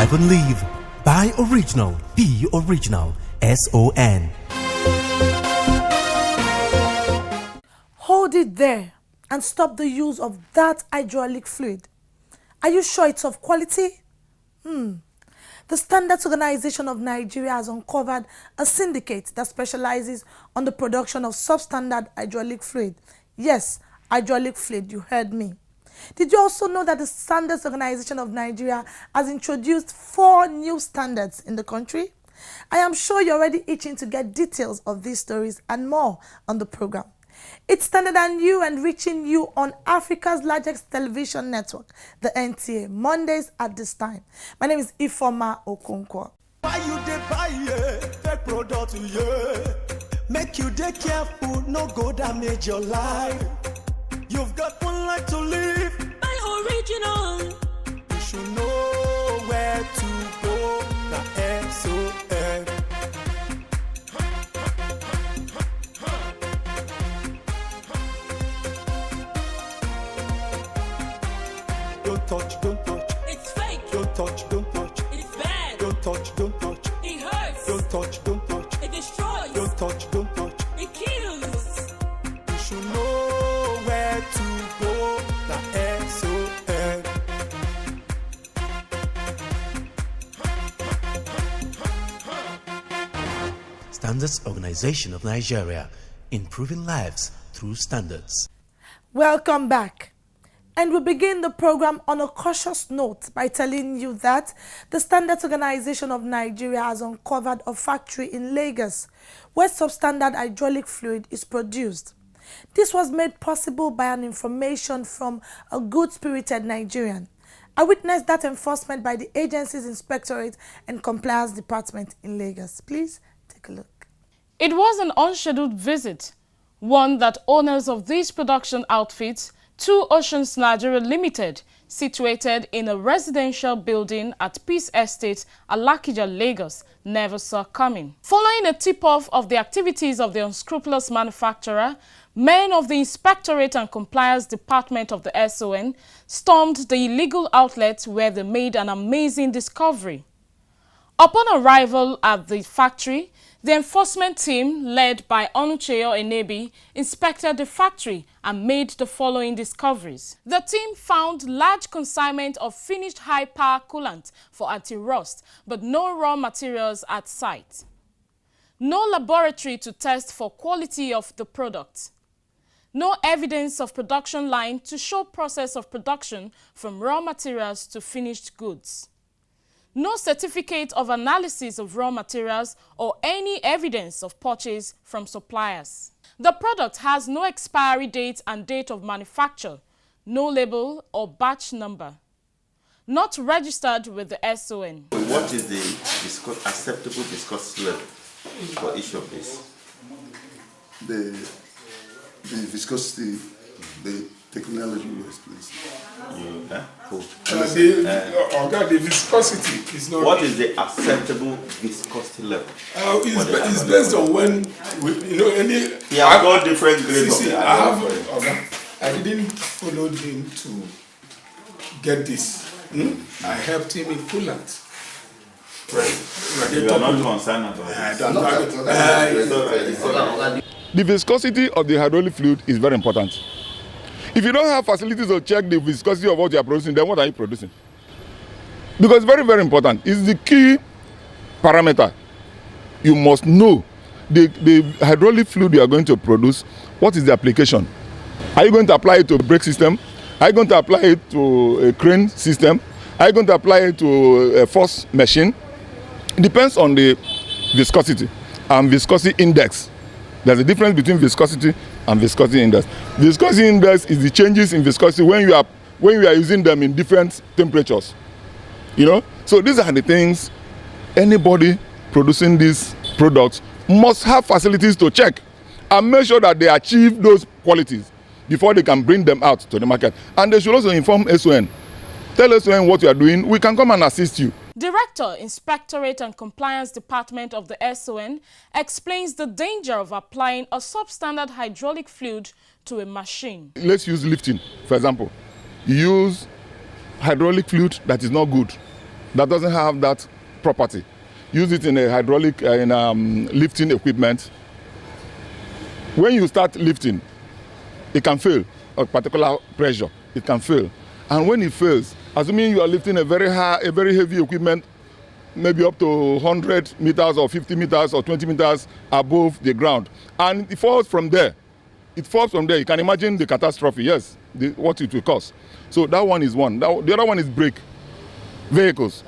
Drive and Live. Buy original, be original. SON. Hold it there and stop the use of that hydraulic fluid. Are you sure it's of quality? The Standards Organization of Nigeria has uncovered a syndicate that specializes on the production of substandard hydraulic fluid. Yes, hydraulic fluid, you heard me. Did you also know that the Standards Organization of Nigeria has introduced 4 new standards in the country? I am sure you're already itching to get details of these stories and more on the program. It's Standard and You and reaching you on Africa's largest television network, the NTA, Mondays at this time. My name is Ifoma Okonkwo. Why you dey buy fake product, make you dey careful, no go damage your life. You've got one life to live. Buy original. You should know where to go. The SON. Don't touch, don't touch. It's fake. Don't touch, don't touch. It's bad. Don't touch, don't touch. It hurts. Don't touch, don't touch. It destroys. Don't touch, don't touch. It kills. You should know where to go. The SON. Standards Organization of Nigeria. Improving lives through standards. Welcome back. And we begin the program on a cautious note by telling you that the Standards Organization of Nigeria has uncovered a factory in Lagos where substandard hydraulic fluid is produced. This was made possible by an information from a good-spirited Nigerian. I witnessed that enforcement by the agency's Inspectorate and Compliance Department in Lagos. Please take a look. It was an unscheduled visit, one that owners of these production outfits, Two Oceans Nigeria Limited, situated in a residential building at Peace Estate, Alakija, Lagos, never saw coming. Following a tip-off of the activities of the unscrupulous manufacturer, men of the Inspectorate and Compliance Department of the SON stormed the illegal outlet where they made an amazing discovery. Upon arrival at the factory, the enforcement team, led by Onucheyo Enebi, inspected the factory and made the following discoveries. The team found large consignment of finished high-power coolant for anti-rust, but no raw materials at site. No laboratory to test for quality of the product. No evidence of production line to show process of production from raw materials to finished goods. No certificate of analysis of raw materials or any evidence of purchase from suppliers. The product has no expiry date and date of manufacture, no label or batch number. Not registered with the SON. What is the acceptable viscosity level for each of these? The viscosity, the technology was please. Cool. The viscosity is not. What is the acceptable viscosity level? It's based on when any. Yeah, I've got different grades of it. I didn't follow him to get this. I helped him in coolant. Right. You are not concerned about it. The viscosity of the hydraulic fluid is very important. If you don't have facilities to check the viscosity of what you are producing, then what are you producing? Because it's very, very important. It's the key parameter. You must know the hydraulic fluid you are going to produce, what is the application? Are you going to apply it to a brake system? Are you going to apply it to a crane system? Are you going to apply it to a force machine? It depends on the viscosity and viscosity index. There's a difference between viscosity and viscosity index. Viscosity index is the changes in viscosity when you are using them in different temperatures. So these are the things anybody producing these products must have facilities to check and make sure that they achieve those qualities before they can bring them out to the market. And they should also inform SON. Tell SON what you are doing. We can come and assist you. Director, Inspectorate and Compliance Department of the SON explains the danger of applying a substandard hydraulic fluid to a machine. Let's use lifting, for example. You use hydraulic fluid that is not good. that doesn't have that property. Use it in a hydraulic lifting equipment. When you start lifting, it can fail at particular pressure. It can fail. And when it fails, assuming you are lifting a very heavy equipment, maybe up to 100 meters or 50 meters or 20 meters above the ground, and it falls from there. It falls from there. You can imagine the catastrophe, yes, what it will cause. So that one is one. The other one is brake vehicles.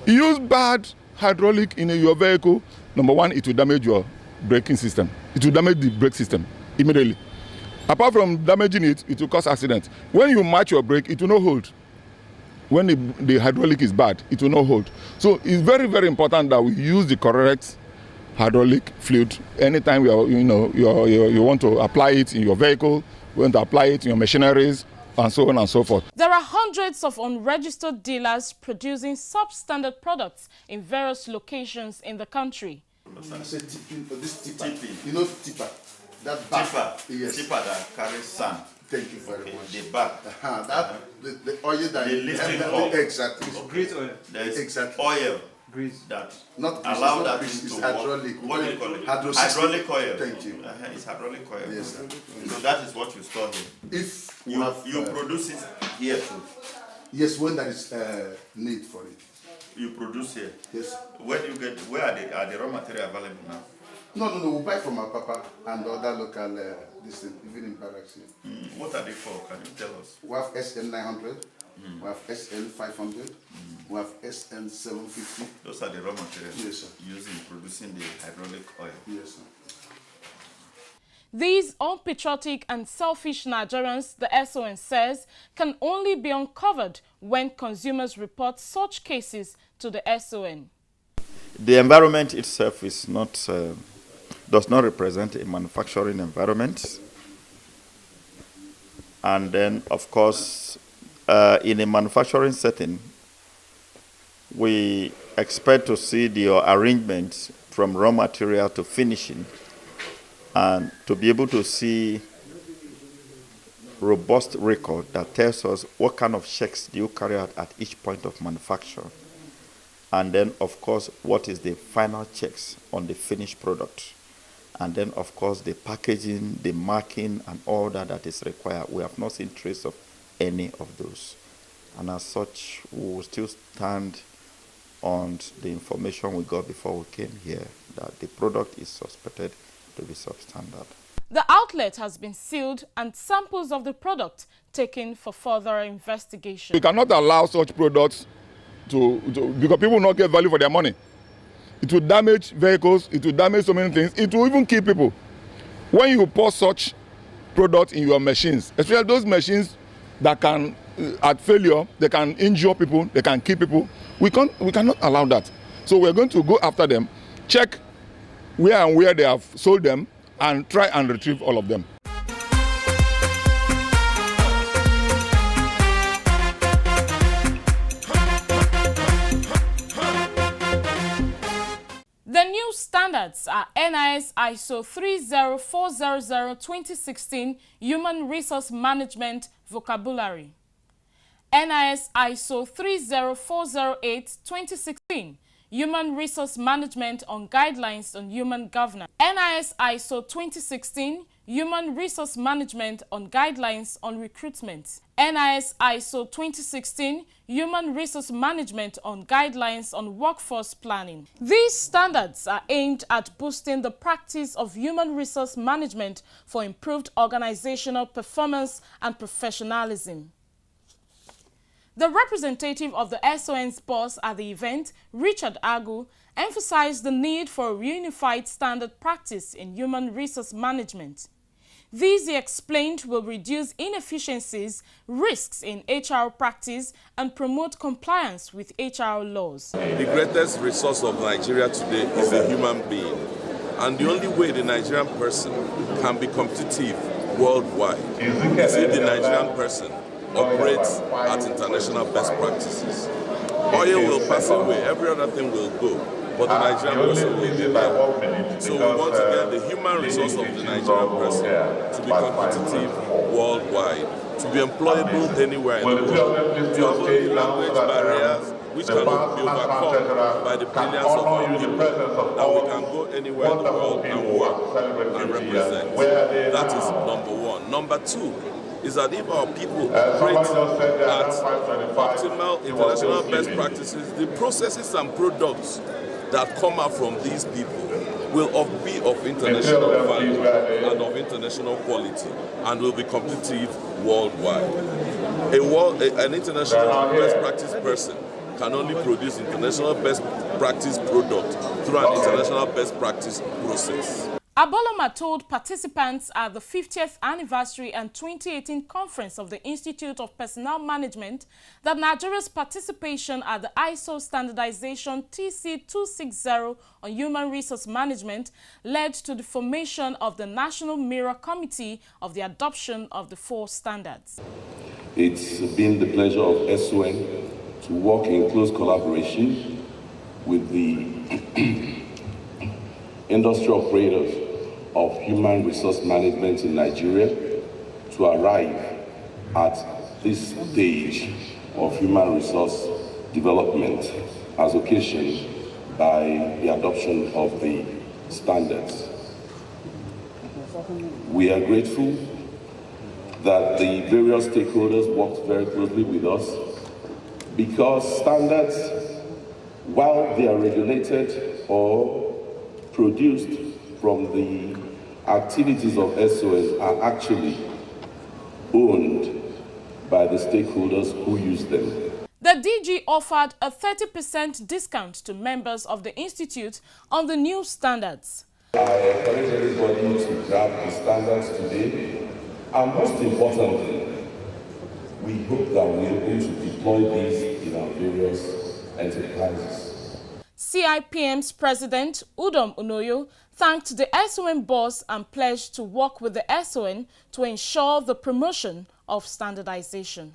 You use bad hydraulic in your vehicle, number one, it will damage your braking system. It will damage the brake system immediately. Apart from damaging it, it will cause accidents. When you match your brake, it will not hold. When the hydraulic is bad, it will not hold. So it's very, very important that we use the correct hydraulic fluid anytime you want to apply it in your vehicle, you want to apply it in your machineries, and so on and so forth. There are hundreds of unregistered dealers producing substandard products in various locations in the country. This tipper. You know tipper. That bag. Tipper. Yes. Tipper that carries sand. Thank you very much. The bag. The oil that The lifting oil. Exactly. Grease oil. There is Exactly. oil Grease. that Not grease, allow it's not that grease, thing it's to hydraulic. work. What do you call it? Hydraulic. oil. Thank you. It's hydraulic oil. Yes, sir. So that is what you store here. If You produce it here too. yes, when there is need for it. You produce here. Yes. Where do you get? Where are the raw material available now? No. We buy from our papa and other local this thing, even in barracks here. What are they for? Can you tell us? We have SN 900. We have SN 500. We have SN 750. Those are the raw materials Yes, sir. used in producing the hydraulic oil. Yes, sir. These unpatriotic and selfish Nigerians, the SON says, can only be uncovered when consumers report such cases to the SON. The environment itself is not, does not represent a manufacturing environment. And then, of course, in a manufacturing setting, we expect to see the arrangement from raw material to finishing, and to be able to see robust record that tells us what kind of checks do you carry out at each point of manufacture. And then, of course, what is the final checks on the finished product. And then, of course, the packaging, the marking, and all that is required. We have not seen trace of any of those. And as such, we will still stand on the information we got before we came here, that the product is suspected to be substandard. The outlet has been sealed and samples of the product taken for further investigation. We cannot allow such products to because people will not get value for their money. It will damage vehicles, it will damage so many things, it will even kill people. When you pour such products in your machines, especially those machines that can, at failure, they can injure people, they can kill people, we cannot allow that. So we're going to go after them, check where they have sold them, and try and retrieve all of them. The new standards are NIS ISO 30400-2016 Human Resource Management Vocabulary, NIS ISO 30408-2016 Human Resource Management on Guidelines on Human Governance, NIS ISO 2016 Human Resource Management on Guidelines on Recruitment, NIS ISO 2016 Human Resource Management on Guidelines on Workforce Planning. These standards are aimed at boosting the practice of human resource management for improved organizational performance and professionalism. The representative of the SON's boss at the event, Richard Agu, emphasized the need for a unified standard practice in human resource management. These, he explained, will reduce inefficiencies, risks in HR practice, and promote compliance with HR laws. The greatest resource of Nigeria today is a human being. And the only way the Nigerian person can be competitive worldwide is if the Nigerian person operates at international best practices. Oil will pass away, every other thing will go, but the Nigerian person will be there. So we want to get the human resource of the Nigerian person to be competitive worldwide, to be employable anywhere in the world, to avoid language barriers, which cannot be overcome by the brilliance of our people, that we can go anywhere in the world and work and represent. That is number one. Number two is that if our people operate at optimal international best practices, the processes and products that come out from these people will be of international value and of international quality and will be competitive worldwide. An international best practice person can only produce international best practice product through an international best practice process. Aboloma told participants at the 50th anniversary and 2018 conference of the Institute of Personnel Management that Nigeria's participation at the ISO standardization TC260 on human resource management led to the formation of the National Mirror Committee of the adoption of the 4 standards. It's been the pleasure of SON to work in close collaboration with the industry operators of human resource management in Nigeria to arrive at this stage of human resource development as occasioned by the adoption of the standards. We are grateful that the various stakeholders worked very closely with us because standards, while they are regulated or produced from the activities of SOS, are actually owned by the stakeholders who use them. The DG offered a 30% discount to members of the Institute on the new standards. I encourage everybody to grab the standards today, and most importantly, we hope that we're able to deploy these in our various enterprises. CIPM's President, Udom Unoyo, thanked the SON boss and pledged to work with the SON to ensure the promotion of standardization.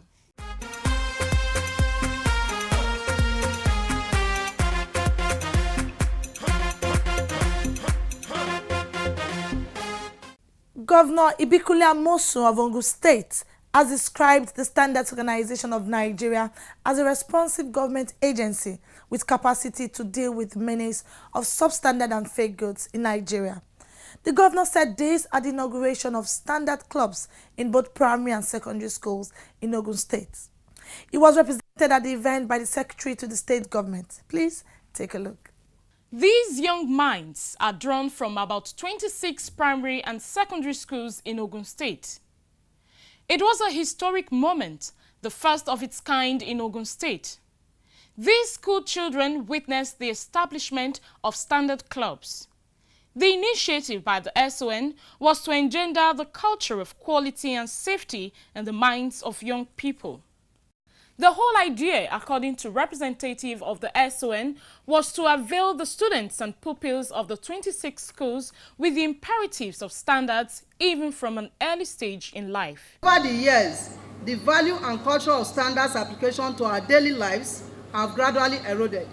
Governor Ibikule Amosun of Ogun State has described the Standards Organization of Nigeria as a responsive government agency with capacity to deal with menace of substandard and fake goods in Nigeria. The governor said this at the inauguration of standard clubs in both primary and secondary schools in Ogun State. He was represented at the event by the Secretary to the State Government. Please take a look. These young minds are drawn from about 26 primary and secondary schools in Ogun State. It was a historic moment, the first of its kind in Ogun State. These school children witnessed the establishment of standard clubs. The initiative by the SON was to engender the culture of quality and safety in the minds of young people. The whole idea, according to representative of the SON, was to avail the students and pupils of the 26 schools with the imperatives of standards even from an early stage in life. Over the years, the value and culture of standards application to our daily lives have gradually eroded.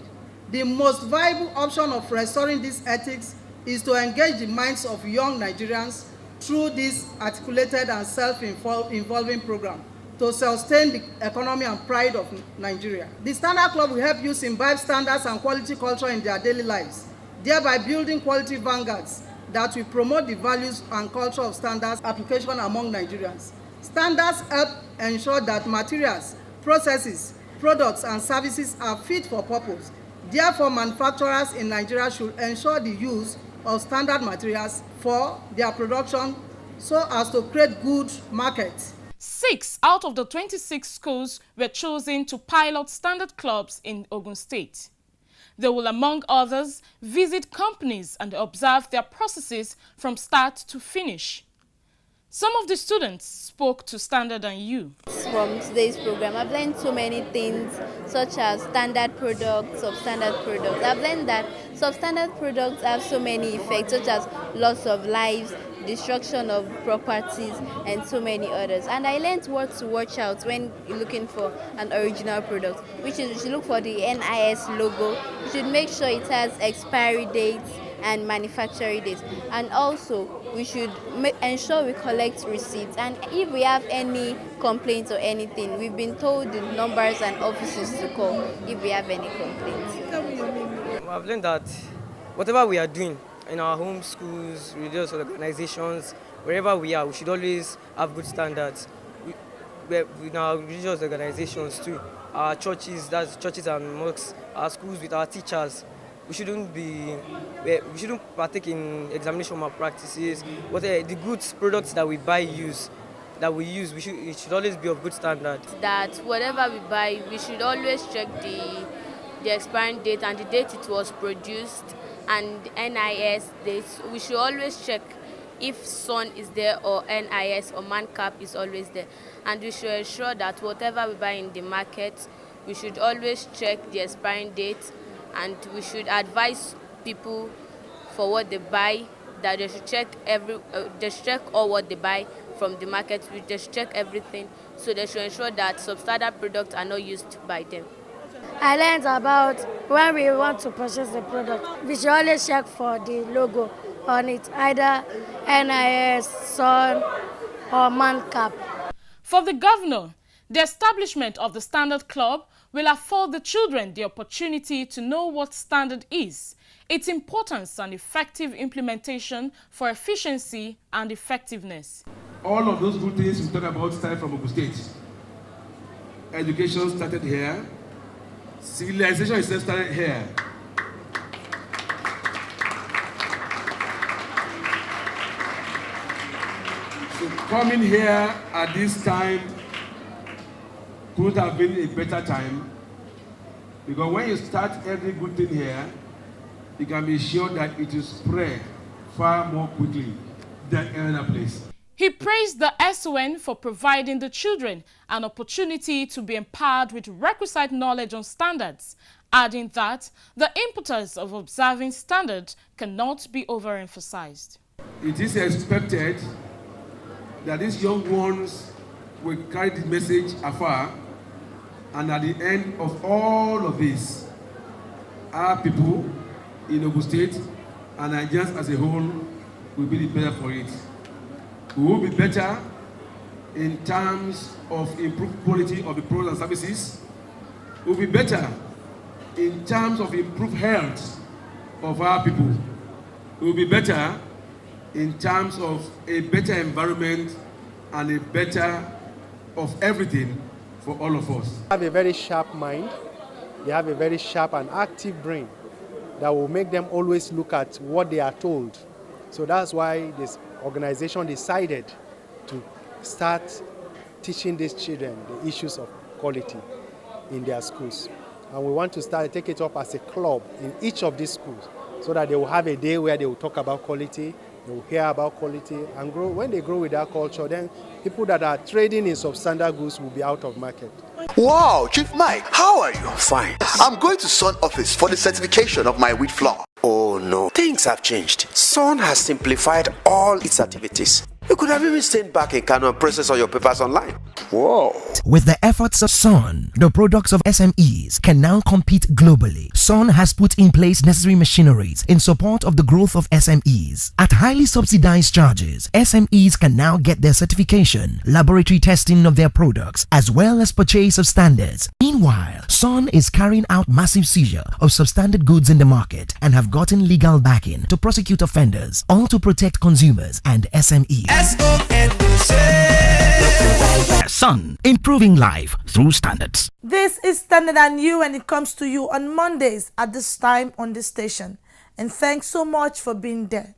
The most viable option of restoring these ethics is to engage the minds of young Nigerians through this articulated and self-involving program to sustain the economy and pride of Nigeria. The Standard Club will help youth imbibe standards and quality culture in their daily lives, thereby building quality vanguards that will promote the values and culture of standards application among Nigerians. Standards help ensure that materials, processes, products and services are fit for purpose. Therefore, manufacturers in Nigeria should ensure the use of standard materials for their production so as to create good markets. 6 out of the 26 schools were chosen to pilot standard clubs in Ogun State. They will, among others, visit companies and observe their processes from start to finish. Some of the students spoke to Standard and You. From today's program, I've learned so many things, such as standard products, substandard products. I've learned that substandard products have so many effects, such as loss of lives, destruction of properties, and so many others. And I learned what to watch out when you're looking for an original product, which is you should look for the NIS logo. You should make sure it has expiry dates, and manufacturing dates. And also, we should ensure we collect receipts. And if we have any complaints or anything, we've been told the numbers and offices to call if we have any complaints. I've learned that whatever we are doing in our home schools, religious organizations, wherever we are, we should always have good standards. In our religious organizations too, our churches, that's churches and mosques, our schools with our teachers, we shouldn't partake in examination malpractices. The goods, products that we use, it should always be of good standard. That whatever we buy, we should always check the expiring date and the date it was produced and NIS dates. We should always check if SON is there or NIS or MANCAP is always there. And we should ensure that whatever we buy in the market, we should always check the expiring date, and we should advise people for what they buy, that they should check all what they buy from the market. They should check everything, so they should ensure that substandard products are not used by them. I learned about when we want to purchase the product, we should always check for the logo on it, either NIS, SON, or MANCAP. For the governor, the establishment of the Standard Club will afford the children the opportunity to know what standard is, its importance and effective implementation for efficiency and effectiveness. All of those good things we talk about started from Ogun State. Education started here. Civilization itself started here. So coming here at this time could have been a better time, because when you start every good thing here, you can be sure that it will spread far more quickly than any other place. He praised the SON for providing the children an opportunity to be empowered with requisite knowledge on standards, adding that the importance of observing standards cannot be overemphasized. It is expected that these young ones will carry the message afar, and at the end of all of this, our people in Ogun State and Nigerians as a whole will be the better for it. We will be better in terms of improved quality of the products and services. We will be better in terms of improved health of our people. We will be better in terms of a better environment and a better of everything for all of us. They have a very sharp mind. They have a very sharp and active brain that will make them always look at what they are told. So that's why this organization decided to start teaching these children the issues of quality in their schools. And we want to take it up as a club in each of these schools, so that they will have a day where they will talk about quality, they will hear about quality, and grow. When they grow with that culture, then people that are trading in substandard goods will be out of market. Wow, Chief Mike, how are you? Fine. I'm going to Sun office for the certification of my wheat flour. Oh no, things have changed. Sun has simplified all its activities. You could have even stayed back in Kano and process all your papers online. Whoa. With the efforts of SON, the products of SMEs can now compete globally. SON has put in place necessary machineries in support of the growth of SMEs. At highly subsidized charges, SMEs can now get their certification, laboratory testing of their products, as well as purchase of standards. Meanwhile, SON is carrying out massive seizure of substandard goods in the market and have gotten legal backing to prosecute offenders, all to protect consumers and SMEs. SON, improving life through standards. This is Standard and You, and it comes to you on Mondays at this time on this station. And thanks so much for being there.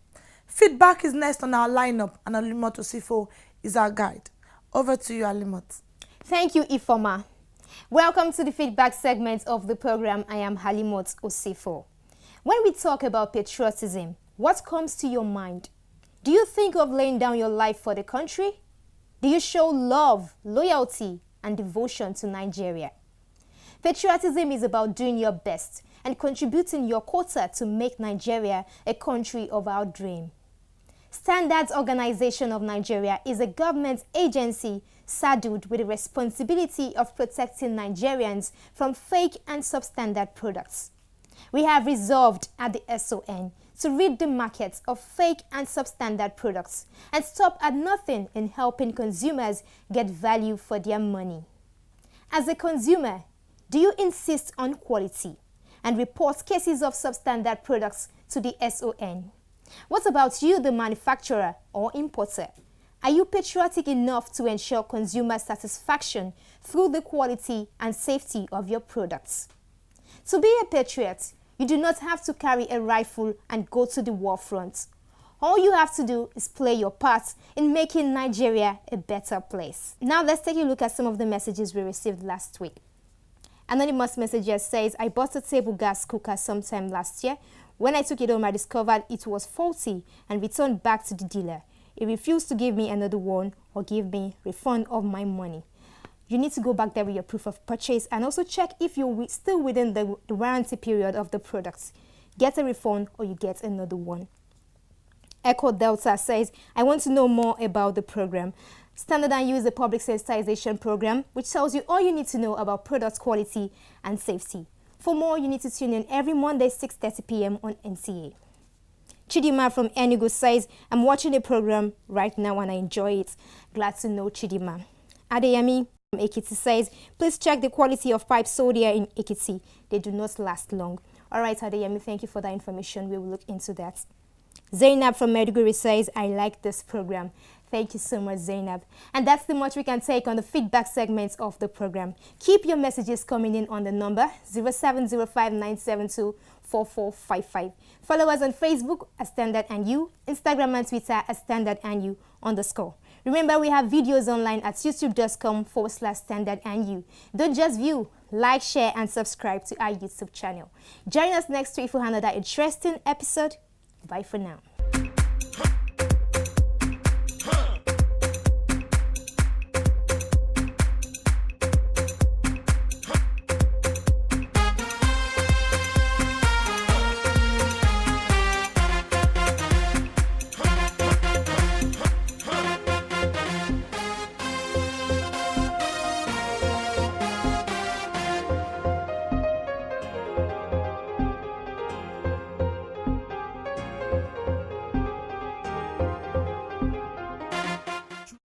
Feedback is next on our lineup, and Alimot Osifo is our guide. Over to you, Alimot. Thank you, Ifoma. Welcome to the feedback segment of the program. I am Halimot Osifo. When we talk about patriotism, what comes to your mind? Do you think of laying down your life for the country? Do you show love, loyalty, and devotion to Nigeria? Patriotism is about doing your best and contributing your quota to make Nigeria a country of our dream. Standards Organization of Nigeria is a government agency saddled with the responsibility of protecting Nigerians from fake and substandard products. We have resolved at the SON to rid the markets of fake and substandard products and stop at nothing in helping consumers get value for their money. As a consumer, do you insist on quality and report cases of substandard products to the SON? What about you, the manufacturer or importer? Are you patriotic enough to ensure consumer satisfaction through the quality and safety of your products? To be a patriot, you do not have to carry a rifle and go to the war front. All you have to do is play your part in making Nigeria a better place. Now let's take a look at some of the messages we received last week. Anonymous Messenger says, I bought a table gas cooker sometime last year. When I took it home, I discovered it was faulty and returned back to the dealer. He refused to give me another one or give me refund of my money. You need to go back there with your proof of purchase and also check if you're still within the warranty period of the products. Get a refund or you get another one. Echo Delta says, I want to know more about the program. Standard & U is a public sensitization program which tells you all you need to know about product quality and safety. For more, you need to tune in every Monday 6:30 p.m. on NTA. Chidima from Enugu says, I'm watching the program right now and I enjoy it. Glad to know, Chidima. Adeyemi from Ekiti says, please check the quality of pipe sold here in Ekiti. They do not last long. All right, Adeyemi, thank you for that information. We will look into that. Zainab from Maiduguri says, I like this program. Thank you so much, Zainab. And that's the much we can take on the feedback segments of the program. Keep your messages coming in on the number 0705-972-4455. Follow us on Facebook at Standard & U, Instagram and Twitter at Standard&U_. Remember, we have videos online at youtube.com/Standard&U. Don't just view, like, share, and subscribe to our YouTube channel. Join us next week for another interesting episode. Bye for now.